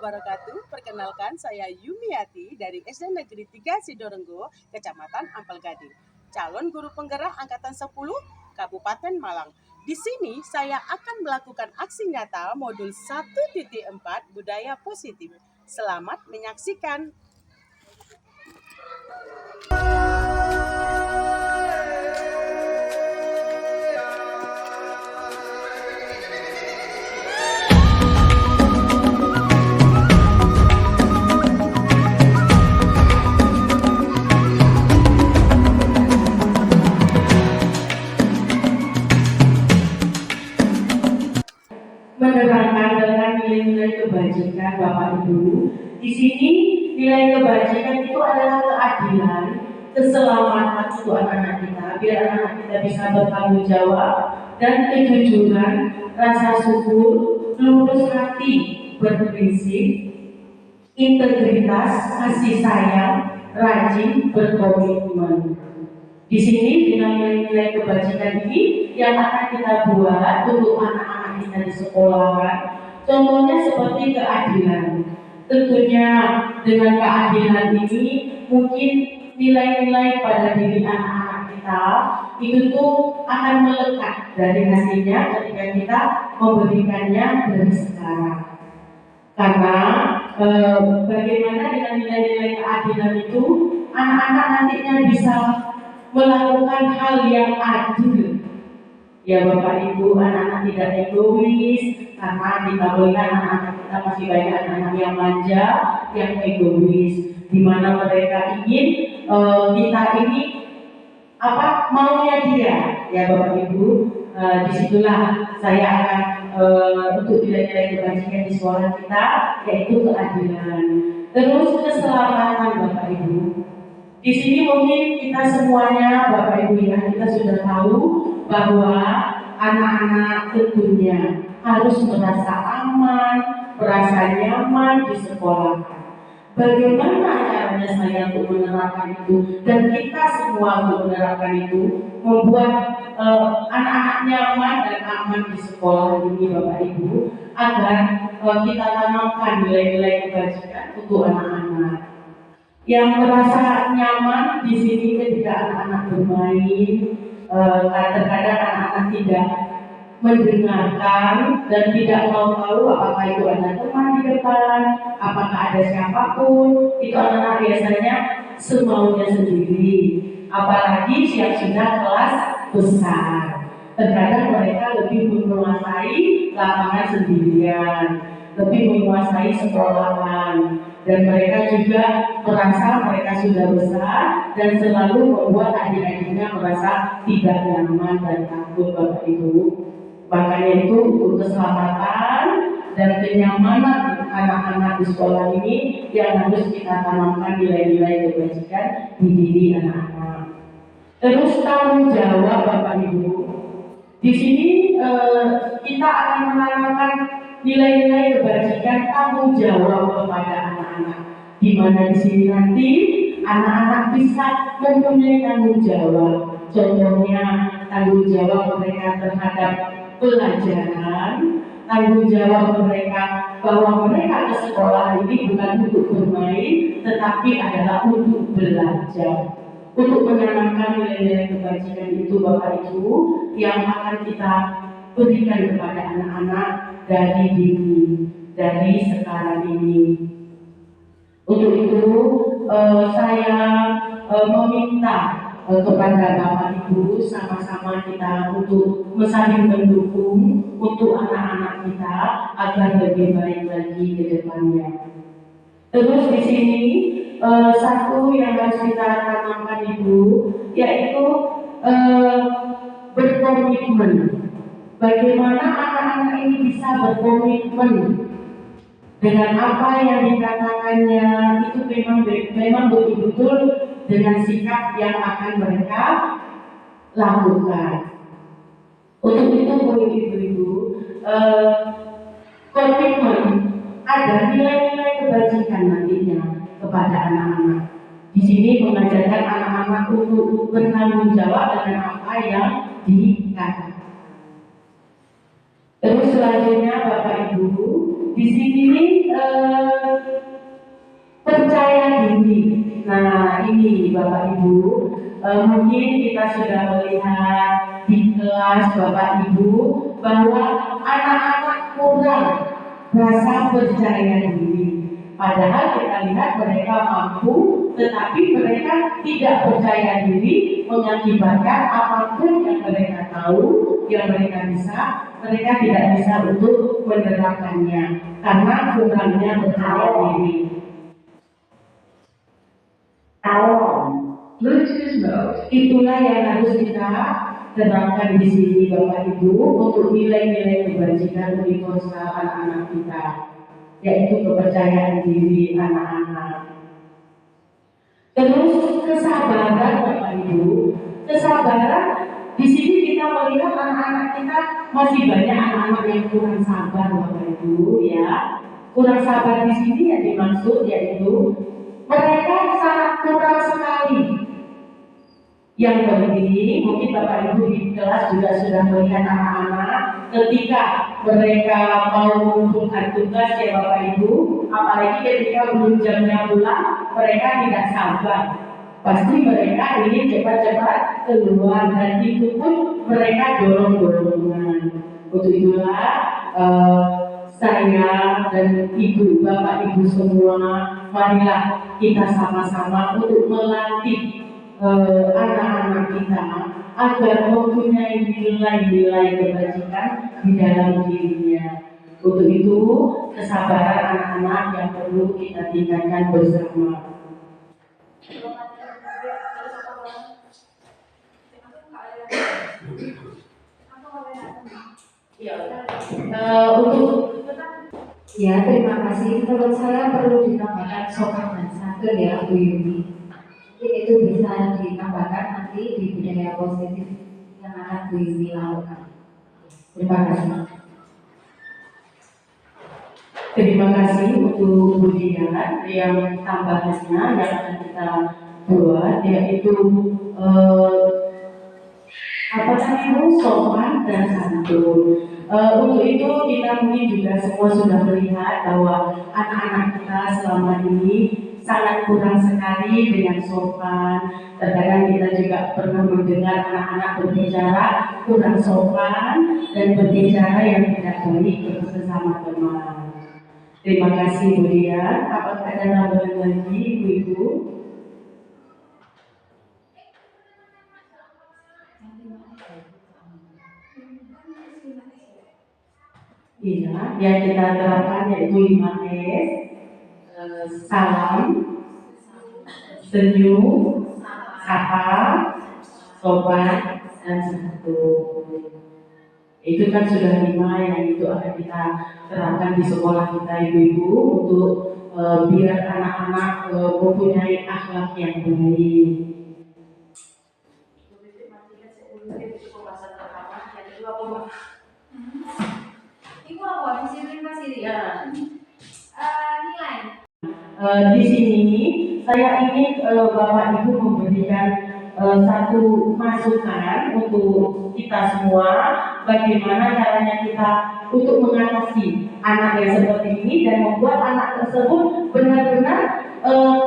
wabarakatuh. Perkenalkan, saya Yumiati dari SD Negeri 3 Sidorenggo, Kecamatan Ampel Gading, calon guru penggerak angkatan 10 Kabupaten Malang. Di sini saya akan melakukan aksi nyata modul 1.4 budaya positif. Selamat menyaksikan. Menerangkan dengan nilai-nilai kebajikan Bapak Ibu. Di sini nilai kebajikan itu adalah keadilan, keselamatan untuk anak-anak kita, biar anak-anak kita bisa bertanggung jawab, dan kejujuran, rasa syukur, lurus hati, berprinsip, integritas, kasih sayang, rajin, berkomitmen. Di sini dengan nilai-nilai kebajikan ini yang akan kita buat untuk anak-anak kita di sekolah. Contohnya seperti keadilan. Tentunya dengan keadilan ini mungkin nilai-nilai pada diri anak-anak kita itu tuh akan melekat dari hasilnya ketika kita memberikannya dari sekarang. Karena bagaimana dengan nilai-nilai keadilan itu anak-anak nantinya bisa melakukan hal yang adil. Ya Bapak Ibu, anak-anak tidak egois, karena kita melihat anak-anak kita masih banyak anak-anak yang manja, yang egois, di mana mereka ingin kita ini maunya dia. Ya Bapak Ibu, disitulah saya akan untuk nilai-nilai kebajikan di sekolah kita, yaitu keadilan. Terus keselamatan Bapak Ibu. Di sini mungkin kita semuanya Bapak Ibu ya, kita sudah tahu bahwa anak-anak tentunya harus merasa aman, merasa nyaman di sekolah. Bagaimana caranya saya untuk menerapkan itu, dan kita semua untuk menerapkan itu, membuat anak-anak nyaman dan aman di sekolah ini Bapak Ibu, agar kita tanamkan nilai-nilai kebajikan untuk anak-anak. Yang merasa nyaman di sini ketika anak-anak bermain, terkadang anak-anak tidak mendengarkan dan tidak mau tahu apakah itu ada teman di depan, apakah ada siapapun. Itu anak-anak biasanya semaunya sendiri, apalagi siap sudah kelas besar. Terkadang mereka lebih menguasai lapangan sendirian, lebih menguasai sekolahan, dan mereka juga merasa mereka sudah besar dan selalu membuat adik-adiknya merasa tidak nyaman dan takut Bapak Ibu. Makanya itu untuk keselamatan dan kenyamanan anak-anak di sekolah ini yang harus kita tanamkan nilai-nilai kebajikan di diri anak-anak. Terus tanggung jawab Bapak Ibu. Di sini kita akan menanamkan nilai-nilai kebajikan tanggung jawab kepada anak-anak, di mana di sini nanti anak-anak bisa mempunyai tanggung jawab. Contohnya tanggung jawab mereka terhadap pelajaran, tanggung jawab mereka bahwa mereka ke sekolah ini bukan untuk bermain, tetapi adalah untuk belajar. Untuk menanamkan nilai-nilai kebajikan itu Bapak Ibu yang akan kita berikan kepada anak-anak dari dini, dari sekarang ini. Untuk itu saya meminta kepada Bapak Ibu sama-sama kita untuk saling mendukung untuk anak-anak kita agar lebih baik lagi ke depannya. Terus di sini satu yang harus kita tanamkan Ibu, yaitu berkomitmen. Bagaimana anak-anak ini bisa berkomitmen dengan apa yang dikatakannya, itu memang betul-betul dengan sikap yang akan mereka lakukan. Untuk itu Ibu, komitmen ada nilai-nilai kebajikan nantinya kepada anak-anak. Di sini mengajarkan anak-anak untuk bertanggung jawab dengan apa yang dikatakan. Terus selanjutnya Bapak Ibu, di sini Nah, ini Bapak Ibu, mungkin kita sudah melihat di kelas Bapak Ibu bahwa anak-anak kurang rasa percaya diri. Padahal kita lihat mereka mampu, tetapi mereka tidak percaya diri mengakibatkan apapun yang mereka tahu, yang mereka bisa, mereka tidak bisa untuk menerapkannya karena kurangnya percaya diri. Bluetooth mode. Itulah yang harus kita terapkan di sini Bapak Ibu untuk nilai-nilai kebajikan universal anak-anak kita, yaitu kepercayaan diri anak-anak. Terus kesabaran Bapak Ibu, kesabaran di sini kita melihat anak-anak kita masih banyak anak-anak yang kurang sabar Bapak Ibu ya. Kurang sabar di sini yang dimaksud yaitu mereka sangat kurang sekali. Yang penting, mungkin Bapak Ibu di kelas juga sudah melihat anak-anak ketika mereka mau mengumpulkan tugas ya Bapak Ibu, apalagi ketika belum jamnya pulang, mereka tidak sabar. Pasti mereka ingin cepat-cepat keluar dan itu pun mereka dorong-dorongan. Untuk itulah saya dan Ibu, Bapak Ibu semua, marilah kita sama-sama untuk melatih anak-anak kita agar mempunyai nilai-nilai kebajikan di dalam dirinya. Untuk itu, kesabaran anak-anak yang perlu kita tingkatkan bersama. Ya, terima kasih. Menurut saya perlu ditambahkan sopan dan santun ya, Bu Yuni. Mungkin itu bisa ditambahkan nanti di budaya positif yang akan Bu Yuni lakukan. Terima kasih. Terima kasih untuk Bu Dian yang tambahannya yang akan kita buat yaitu sopan dan santun. Untuk itu kita mungkin juga semua sudah melihat bahwa anak-anak kita selama ini sangat kurang sekali dengan sopan. Terkadang kita juga pernah mendengar anak-anak berbicara kurang sopan dan berbicara yang tidak baik bersama teman. Terima kasih Bu Dian. Apakah ada tambahan lagi Ibu? Iya, yang kita terapkan yaitu 5S. Salam, senyum, sapa, sopan, dan santun. Itu kan sudah 5 yang itu akan kita terapkan di sekolah kita Ibu-Ibu untuk biar anak-anak mempunyai akhlak yang baik. Ibu apa? Disiplin masih Ya. Nilai. Di sini saya ingin Bapak Ibu memberikan satu masukan untuk kita semua bagaimana caranya kita untuk mengatasi anak yang seperti ini dan membuat anak tersebut benar-benar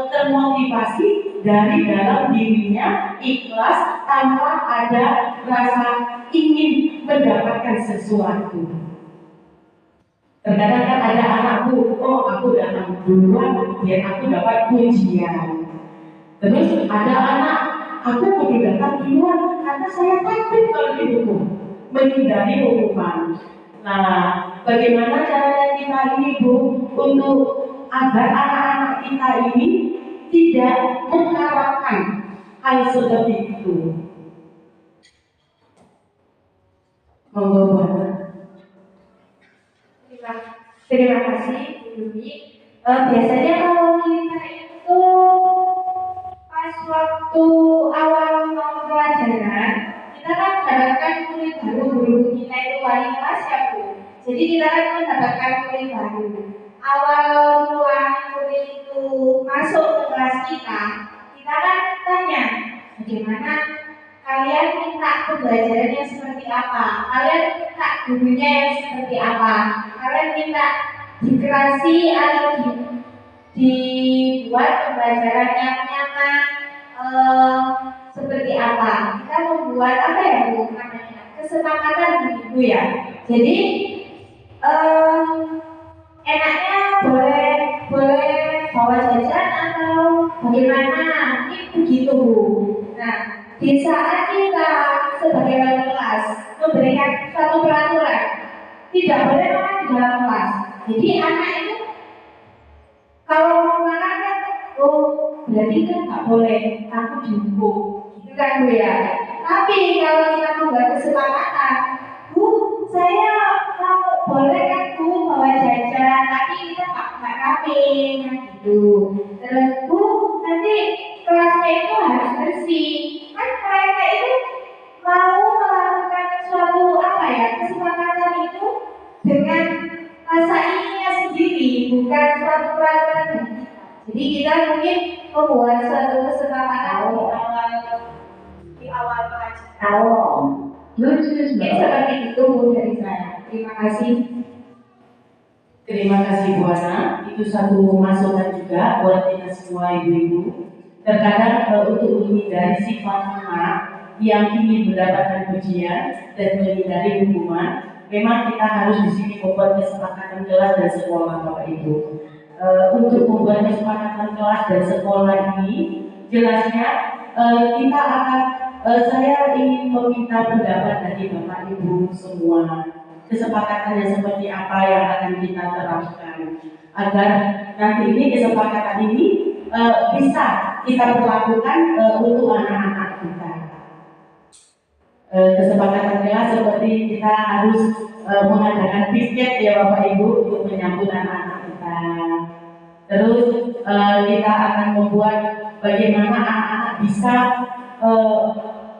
termotivasi dari dalam dirinya ikhlas tanpa ada rasa ingin mendapatkan sesuatu. Terkadang kan ada anakku, oh aku datang duluan biar aku dapat pujian. Terus ada anak, aku perlu datang duluan karena saya takut kalau dihukum, menghindari hukuman. Nah, bagaimana caranya kita ini Bu untuk agar anak-anak kita ini tidak mengharapkan hal seperti itu? Monggo Bu. Terima kasih Bu Yuni. Biasanya kalau kita itu pas waktu awal mau pelajaran, kita kan mendapatkan murid baru, guru kita itu wali kelas ya Bu. Jadi kita kan mendapatkan murid baru. Awal mula murid itu masuk ke kelas kita kan tanya bagaimana kalian minta pembelajarannya seperti apa, kalian minta gurunya yang seperti apa, kalian minta dikerasi atau dibuat pembelajaran yang nyaman. Seperti apa? Kita membuat apa ya Bu? Namanya kesepakatan begitu ya. Jadi enaknya boleh boleh bawa jajan atau bagaimana? Mungkin begitu Bu. Nah, di saat kita sebagai wali kelas memberikan suatu peraturan, tidak boleh makan di dalam kelas. Jadi anak itu kalau mau makan kan, oh berarti kan nggak boleh, aku dihukum, gitu kan Bu ya. Tapi kalau kita membuat kesepakatan, Bu, saya mau boleh kan Bu bawa jajan, tapi kita nggak rapin, kan gitu. Terus Bu, nanti kelasnya itu harus bersih. Kan mereka itu mau melakukan suatu apa ya, kesepakatan itu dengan rasa inginnya sendiri, bukan suatu peraturan dari kita. Jadi kita mungkin membuat suatu kesepakatan di awal pelajaran. Mungkin seperti itu Bu dari saya. Terima kasih. Terima kasih Bu Ana. Itu satu masukan juga buat kita semua ibu-ibu. Terkadang untuk menghindari sifat anak yang ingin mendapatkan pujian dan menghindari hukuman, memang kita harus di sini membuat kesepakatan kelas dan sekolah Bapak Ibu. Untuk membuat kesepakatan kelas dan sekolah ini, jelasnya kita akan saya ingin meminta pendapat dari Bapak Ibu semua. Kesepakatannya seperti apa yang akan kita terapkan agar nanti ini kesepakatan ini bisa kita perlakukan untuk anak-anak kita. Kesepakatan kelas seperti kita harus mengadakan piket ya Bapak Ibu untuk menyambut anak-anak kita. Terus kita akan membuat bagaimana anak-anak bisa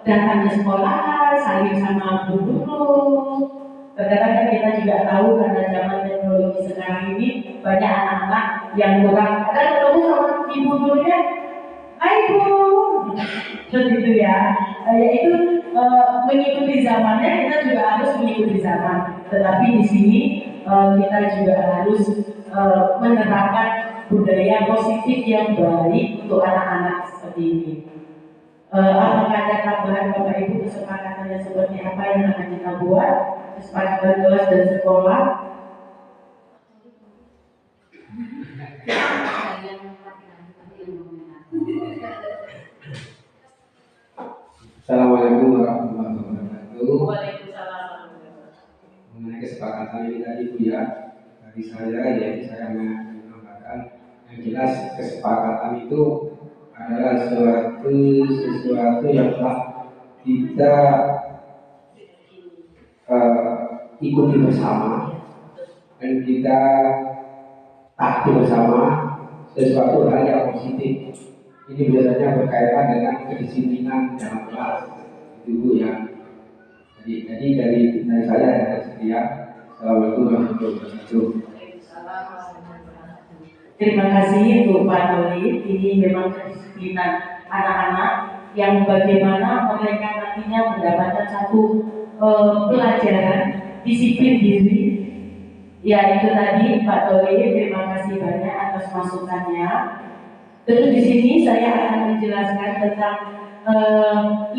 datang ke sekolah, saling sama guru. Kadang-kadang kita juga tahu karena zaman teknologi sekarang ini banyak anak-anak yang kurang kadang ketemu sama ibu gurunya, "Hai Bu," begitu ya. Yaitu mengikuti zamannya, kita juga harus mengikuti zaman. Tetapi di sini kita juga harus menerapkan budaya positif yang baik untuk anak-anak seperti ini. Apakah ada tambahan Bapak Ibu kesepakatannya seperti apa yang akan kita buat? Kesepakatan kelas dan sekolah. Assalamualaikum warahmatullahi wabarakatuh. Waalaikumsalam. Mengenai kesepakatan ini tadi Bu ya, dari saya yaitu saya menambahkan yang jelas kesepakatan itu adalah sesuatu yang telah kita ikuti bersama dan kita taati bersama sesuatu hal yang positif. Ini biasanya berkaitan dengan kedisiplinan dalam kelas, itu Bu ya. Jadi dari saya ada sekian. Assalamualaikum warahmatullahi wabarakatuh. Terima kasih untuk Pak Doli. Ini memang kedisiplinan anak-anak yang bagaimana mereka nantinya mendapatkan satu pelajaran disiplin diri. Ya itu tadi Pak Doli. Terima kasih banyak atas masukannya. Terus di sini saya akan menjelaskan tentang 5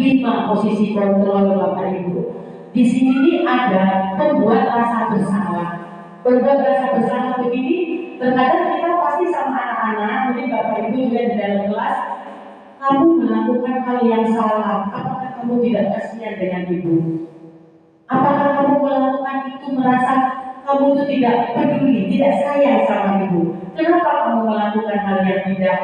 posisi kontrol Bapak Ibu. Di sini ada membuat rasa bersalah. Membuat rasa bersalah begini, terkadang kita pasti sama anak-anak, mungkin Bapak Ibu juga di dalam kelas, kamu melakukan hal yang salah. Apakah kamu tidak kasihan dengan ibu? Apakah kamu melakukan itu merasa kamu itu tidak peduli, tidak sayang sama ibu? Kenapa kamu melakukan hal yang tidak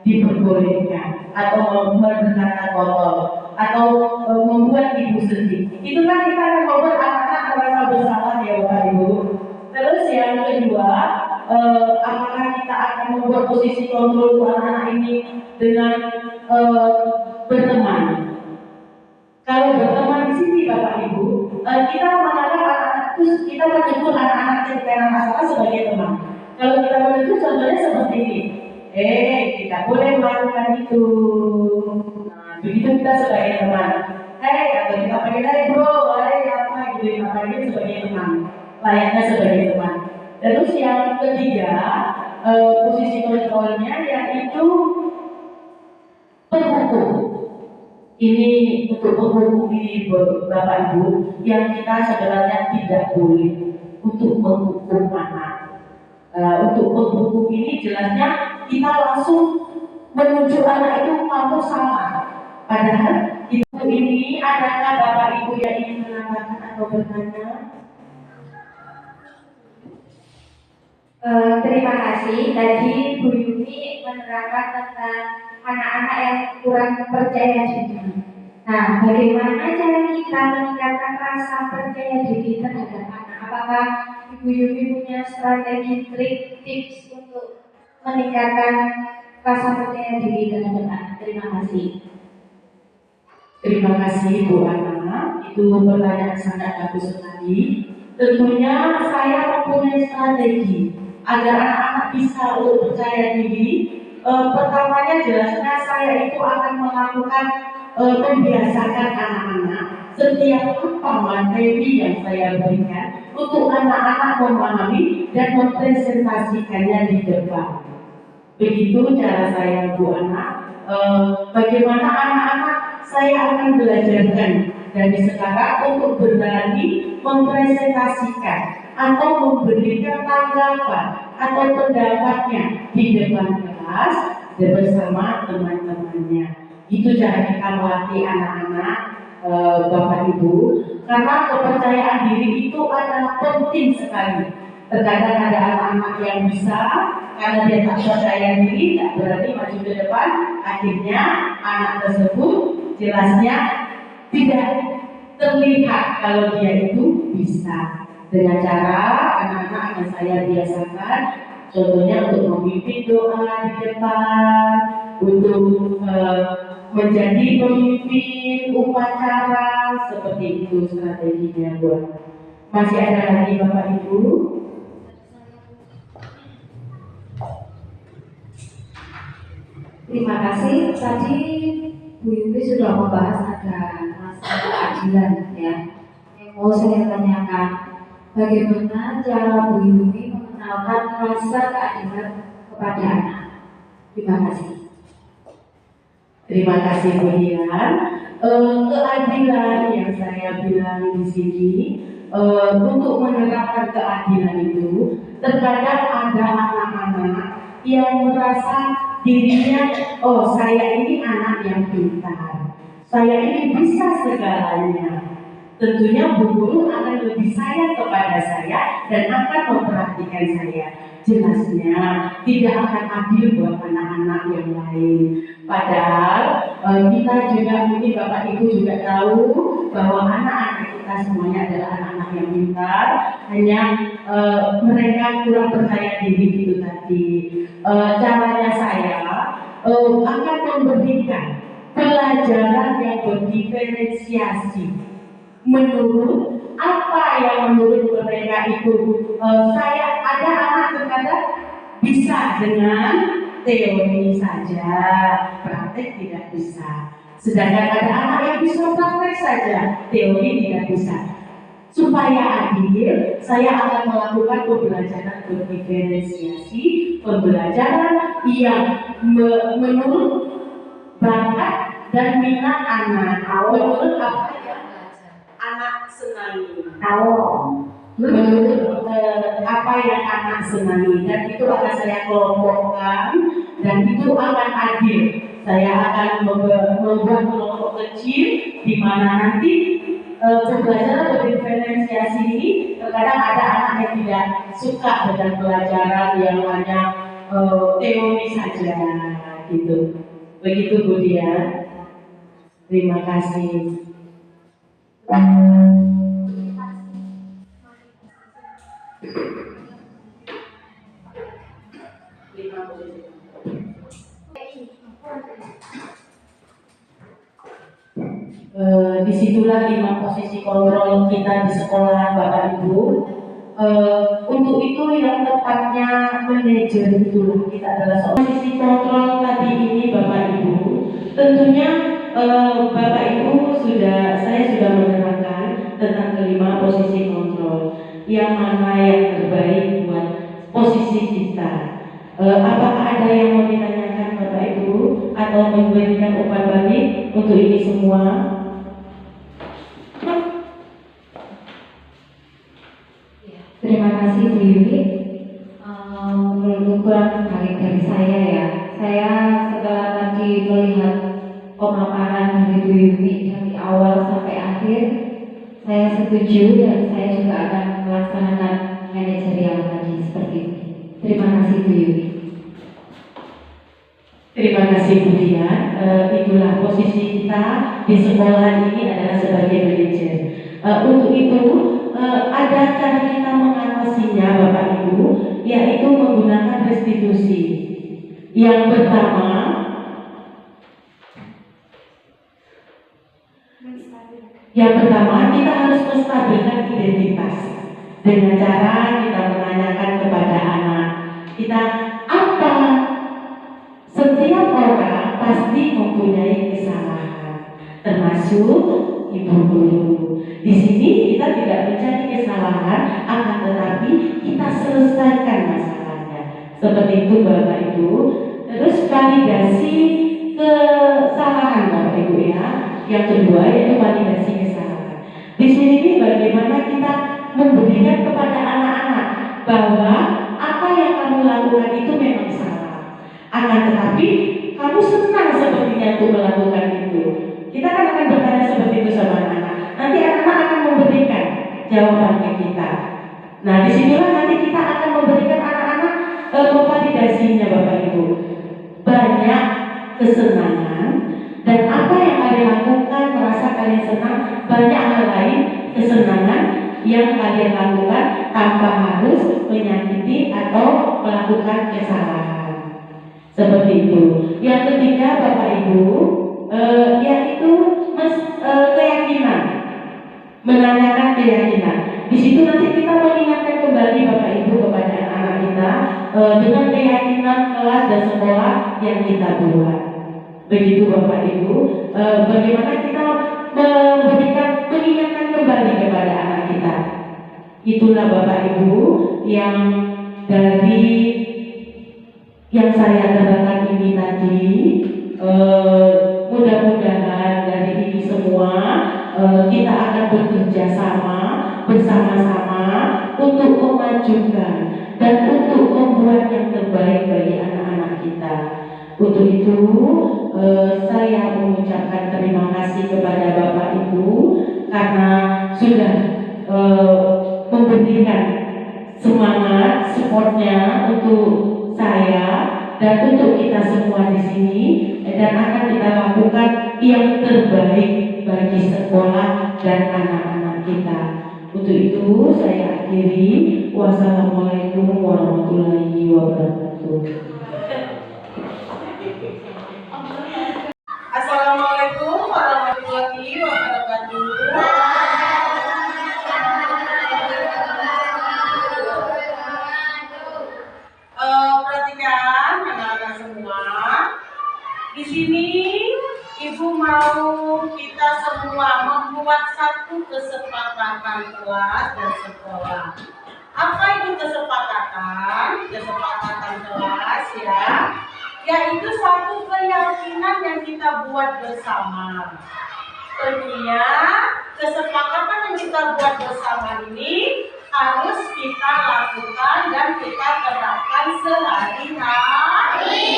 diperbolehkan atau berkata kotor atau membuat ibu sedih? Itu kan kita akan membuat anak-anak merasa bersalah ya Bapak Ibu. Terus yang kedua, apakah kita akan membuat posisi kontrol untuk anak-anak ini dengan berteman? Kalau berteman di sini Bapak Ibu, kita menganggap anak-anak itu, kita menyebut anak-anak yang terkena masalah sebagai teman. Kalau kita menegur contohnya seperti ini, tidak boleh melakukan itu. Nah, begitu kita sebagai teman. Atau kita panggil, bro, apa gitu, kita panggil sebagai teman. Layaknya sebagai teman. Terus yang ketiga, posisi kontrolnya yaitu penghukum. Ini untuk penghukum ini Bapak Ibu yang kita sebenarnya tidak boleh untuk menghukum anak. Untuk penghukum ini jelasnya kita langsung menuju anak itu kamu salah. Padahal ini adakah Bapak Ibu yang ingin menambahkan atau bertanya? Terima kasih. Tadi Bu Yumi menerangkan tentang anak-anak yang kurang percaya diri. Nah, bagaimana cara kita meningkatkan rasa percaya diri terhadap anak? Apakah Ibu Yumi punya strategi, trik, tips untuk meningkatkan rasa percaya diri terhadap anak? Terima kasih. Terima kasih Bu Ana, itu pertanyaan sangat bagus sekali. Tentunya saya mempunyai strategi agar anak-anak bisa untuk percaya diri. Pertamanya jelasnya saya itu akan melakukan membiasakan anak-anak setiap apa materi yang saya berikan untuk anak-anak memahami dan mempresentasikannya di depan. Begitu cara saya Bu Ana. Bagaimana anak-anak saya akan belajarkan dari sekarang untuk berani mempresentasikan atau memberikan tanggapan atau pendapatnya di depan kelas bersama teman-temannya. Itu cara kita melatih anak-anak, Bapak Ibu, karena kepercayaan diri itu adalah penting sekali. Terkadang ada anak-anak yang bisa karena dia tak percaya diri, tak berani maju ke depan, akhirnya anak tersebut jelasnya tidak terlihat kalau dia itu bisa. Dengan cara anak-anak yang saya biasakan, contohnya untuk memimpin doa di depan, untuk menjadi pemimpin upacara, seperti itu strateginya buat. Masih ada lagi Bapak Ibu? Terima kasih. Tadi Bu Yumi sudah membahas ada masalah keadilan ya. Yang mau saya tanyakan, bagaimana cara Bu Yumi mengenalkan rasa keadilan kepada anak? Terima kasih. Terima kasih Bu Dian. Keadilan yang saya bilang di sini, untuk menerapkan keadilan itu, terkadang ada anak-anak yang merasa dirinya, oh saya ini anak yang pintar, saya ini bisa segalanya. Tentunya Bu Guru akan lebih sayang kepada saya dan akan memperhatikan saya. Jelasnya tidak akan adil buat anak-anak yang lain. Padahal kita juga mungkin Bapak Ibu juga tahu bahwa anak-anak kita semuanya adalah anak-anak yang pintar. Hanya mereka kurang percaya diri itu tadi. Caranya saya akan memberikan pelajaran yang berdiferensiasi menurut apa yang menurut mereka itu. Saya ada anak terkadang bisa dengan teori saja, praktek tidak bisa. Sedangkan ada anak yang bisa praktek saja, teori tidak bisa. Supaya adil, saya akan melakukan pembelajaran berdiferensiasi, pembelajaran yang menurut bakat dan minat anak, menurut apa yang anak senangi. Menurut apa yang anak senangi, dan itu akan saya kelompokkan dan itu akan adil. Saya akan membuat kelompok kecil di mana nanti pembelajaran berdiferensiasi ini terkadang ada anak yang tidak suka dengan pelajaran yang hanya teori saja gitu. Begitu Bu Dian. Terima kasih. Disitulah 5 posisi kontrol kita di sekolah Bapak Ibu. Untuk itu yang tepatnya manajer itu kita adalah posisi kontrol tadi ini Bapak Ibu. Tentunya Bapak Ibu saya sudah menerangkan tentang kelima posisi kontrol yang mana yang terbaik buat posisi kita. Apakah ada yang mau ditanyakan Bapak Ibu atau memberikan umpan balik untuk ini semua? Terima kasih Bu Yuni. Menurut kurang baik dari saya ya. Saya setelah tadi melihat pemaparan dari Bu Yuni dari awal sampai akhir, saya setuju dan saya juga akan melaksanakan manajerial tadi seperti itu. Terima kasih Bu Yuni. Terima kasih Bu Dian. Itulah posisi kita di sekolah ini adalah sebagai manajer. Untuk itu ada cara kita mengatasinya Bapak Ibu, yaitu menggunakan restitusi. Yang pertama kita harus menstabilkan identitas dengan cara kita menanyakan kepada anak kita apa. Setiap orang pasti mempunyai kesalahan, termasuk ibu guru. Di sini kita tidak mencari kesalahan, akan tetapi kita selesaikan masalahnya. Seperti itu Bapak Ibu. Terus validasi kesalahan Bapak Ibu ya. Yang kedua yaitu validasi kesalahan. Di sini bagaimana kita memberikan kepada anak-anak bahwa apa yang kamu lakukan itu memang salah. Akan tetapi kamu senang sepertinya untuk melakukan itu. Kita akan bertanya seperti itu sama anak-anak. Nanti anak-anak akan memberikan jawaban ke kita. Nah disinilah nanti kita akan memberikan anak-anak memvalidasinya Bapak Ibu. Banyak kesenangan dan apa yang kalian lakukan merasa kalian senang. Banyak hal lain kesenangan yang kalian lakukan tanpa harus menyakiti atau melakukan kesalahan. Seperti itu. Yang ketiga Bapak Ibu, yaitu keyakinan, menanyakan keyakinan. Di situ nanti kita mengingatkan kembali Bapak Ibu kepada anak-anak kita dengan keyakinan kelas dan sekolah yang kita buat. Begitu Bapak Ibu. Bagaimana kita mengingatkan kembali kepada anak kita. Itulah Bapak Ibu yang dari yang saya terangkan ini tadi. Mudah-mudahan dari ini semua kita akan bekerja sama bersama-sama untuk memajukan dan untuk membuat yang terbaik bagi anak-anak kita. Untuk itu saya mengucapkan terima kasih kepada Bapak Ibu karena sudah memberikan semangat, supportnya untuk saya dan untuk kita semua di sini, dan akan kita lakukan yang terbaik bagi sekolah dan anak-anak kita. Untuk itu saya akhiri. Wassalamualaikum warahmatullahi wabarakatuh. Assalamualaikum warahmatullahi wabarakatuh. Perhatikan anak-anak semua. Di sini Ibu mau kita semua membuat satu kesepakatan kelas dan sekolah. Apa itu kesepakatan? Kesepakatan kelas ya, yaitu suatu keyakinan yang kita buat bersama. Tentunya kesepakatan yang kita buat bersama ini harus kita lakukan dan kita terapkan sehari-hari.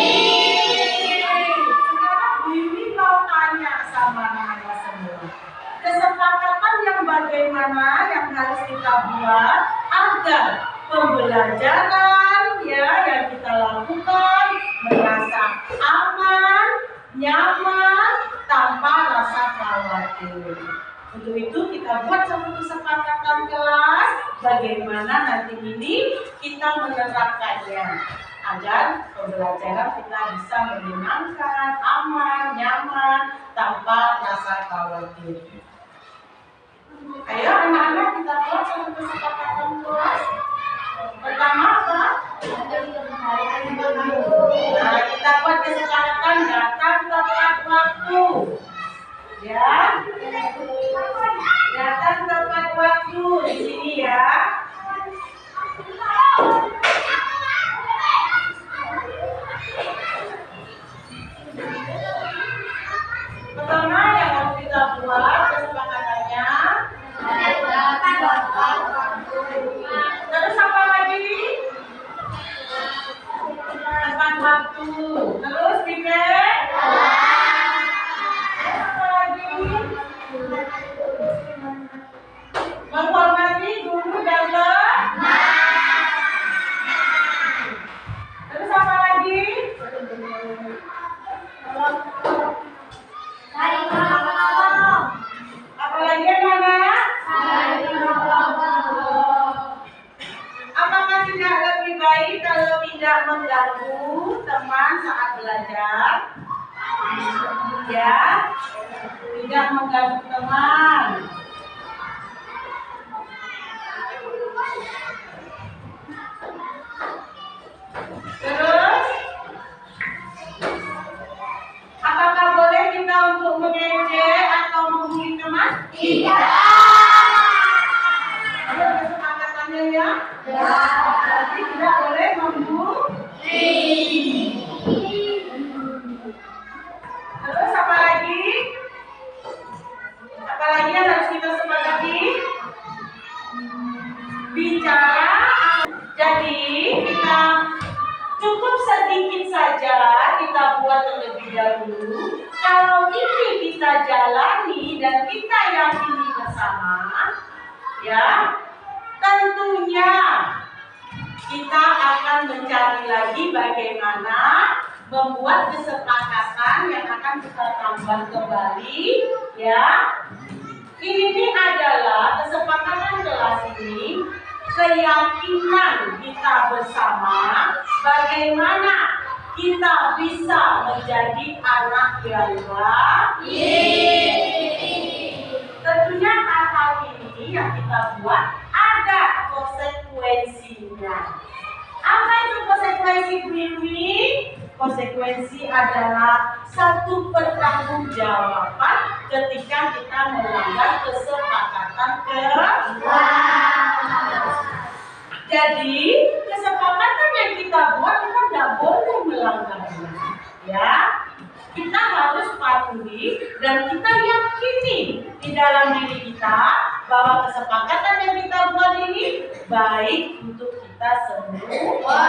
Sekarang Bu Yuni mau tanya sama anak-anak semua. Kesepakatan yang bagaimana yang harus kita buat agar pembelajaran ya yang kita lakukan merasa aman, nyaman, tanpa rasa khawatir. Untuk itu kita buat satu kesepakatan kelas bagaimana nanti ini kita menerapkannya agar pembelajaran kita bisa menyenangkan, aman, nyaman, tanpa rasa khawatir. Ayo anak-anak kita buat satu kesepakatan kelas. Pertama apa? Nah, kita buat kesepakatan datang tepat waktu. Ya, datang tepat waktu di sini ya. ya, tidak mengganggu teman. Terus, apakah boleh kita untuk mengejek atau menghina teman? Tidak. Ada kesepakatannya ya? Berarti tidak boleh membuli. Terus apa lagi? Apa lagi yang harus kita sepakati? Bicara. Jadi kita cukup sedikit saja kita buat terlebih dahulu. Kalau ini kita jalani dan kita yakini bersama, ya, tentunya kita akan mencari lagi bagaimana membuat kesepakatan yang akan kita tambah kembali, ya. Ini adalah kesepakatan kelas ini, keyakinan kita bersama bagaimana kita bisa menjadi anak yang baik. Tentunya hal-hal ini yang kita buat ada konsekuensinya. Apa itu konsekuensi ini? Konsekuensi adalah satu pertanggungjawaban ketika kita melanggar kesepakatan Jadi kesepakatan yang kita buat kita tidak boleh melanggarnya, ya. Kita harus patuhi dan kita yakini di dalam diri kita bahwa kesepakatan yang kita buat ini baik untuk kita semua.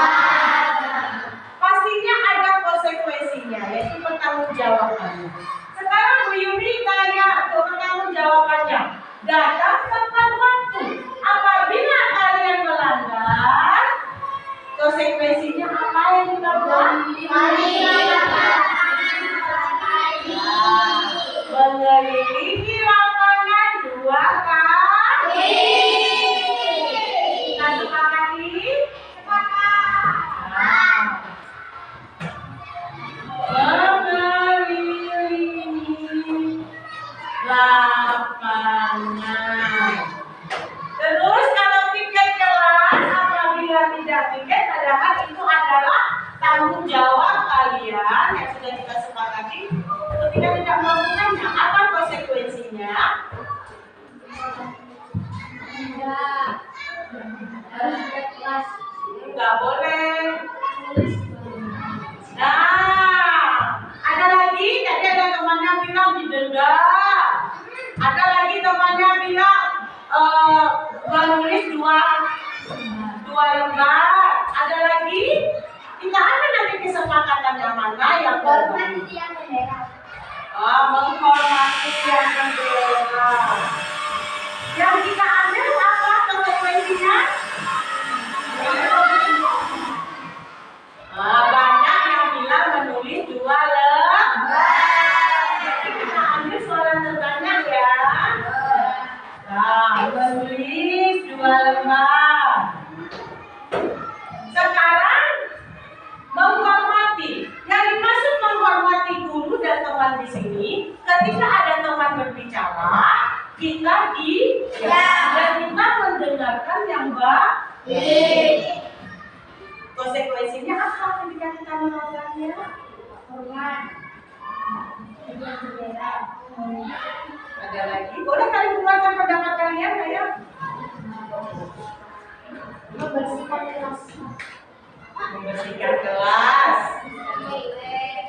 Pastinya ada konsekuensinya, yaitu pertanggungjawabannya. Sekarang Bu Yumi tanya untuk pertanggungjawabannya. Datang tepat waktu. Apabila kalian melanggar, konsekuensinya apa yang kita buat? Mengelilingi lapangan 2 kali. Kita sepakati? Mengelilingi lapangan. Terus kalau tiket kelas apabila tidak tiket, padahal itu adalah tanggung jawab kalian yang sudah kita sepakati. Ketika tidak melakukannya, apa konsekuensinya? Nggak boleh. Nah, ada lagi, tadi ada temannya bilang didenda. Ada lagi temannya bilang menulis dua lembar. Ada lagi, kita ada nanti kesepakatan yang mana yang menghormati yang berbeda. Yang kita ambil apa konsekuensinya? Banyak yang bilang menulis 2 lembar. Kita ambil suara terbanyak ya. Nah, menulis 2 lembar. Sekarang menghormati. Yang dimaksud menghormati guru dan teman di sini, ketika ada teman berbicara, kita dan kita mendengarkan yang baik. Konsekuensinya apa ketika kita melanggarnya? Ada lagi? Boleh kalian keluarkan pendapat kalian, ya? Membersihkan kelas.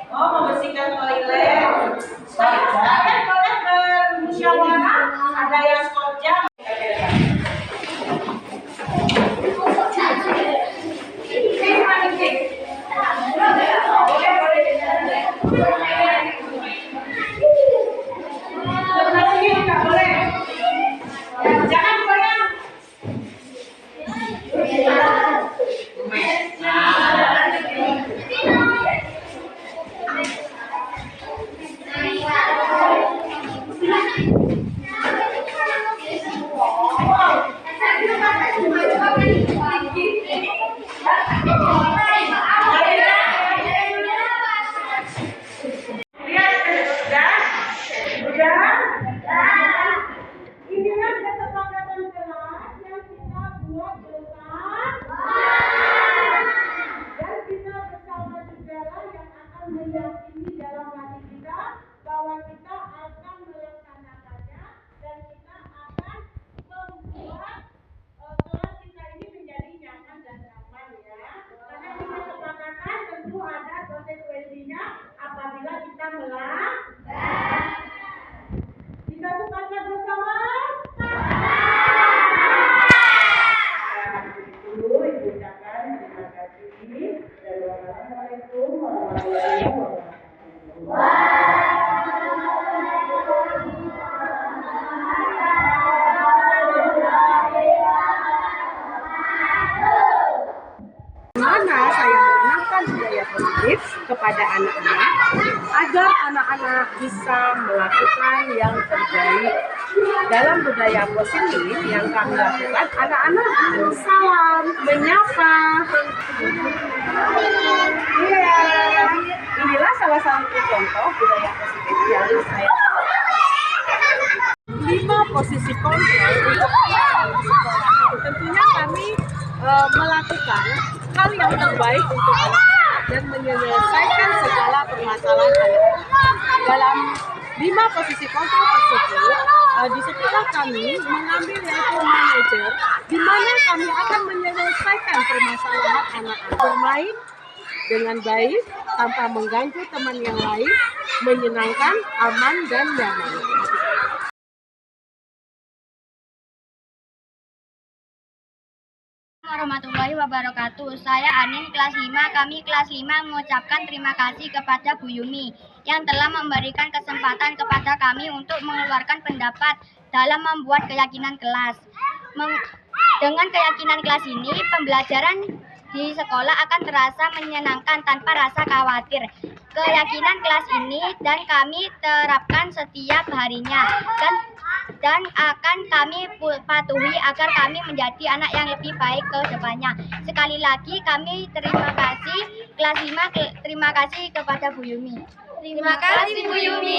Oh, membersihkan toilet. Kalian boleh bermusyawarah. Ada yang skor jam. positif kepada anak-anak agar anak-anak bisa melakukan yang terbaik. Dalam budaya positif yang kami lakukan, anak-anak salam, menyapa. Iya, inilah salah satu contoh budaya positif yang saya 5 posisi kontrol untuk anak-anak sekolah. Tentunya kami melakukan hal yang terbaik untuk anak-anak dan menyelesaikan segala permasalahan anak-anak. Dalam 5 posisi kontrol tersebut, di sekolah kami mengambil yaitu manajer, di mana kami akan menyelesaikan permasalahan anak-anak. Bermain dengan baik, tanpa mengganggu teman yang lain, menyenangkan, aman, dan nyaman. Warahmatullahi wabarakatuh. Saya Anin kelas 5. Kami kelas 5 mengucapkan terima kasih kepada Bu Yumi yang telah memberikan kesempatan kepada kami untuk mengeluarkan pendapat dalam membuat keyakinan kelas. Dengan keyakinan kelas ini, pembelajaran di sekolah akan terasa menyenangkan tanpa rasa khawatir. Keyakinan kelas ini dan kami terapkan setiap harinya dan akan kami patuhi agar kami menjadi anak yang lebih baik ke depannya. Sekali lagi kami terima kasih kelas 5, terima kasih kepada Bu Yumi. Terima kasih Bu Yumi.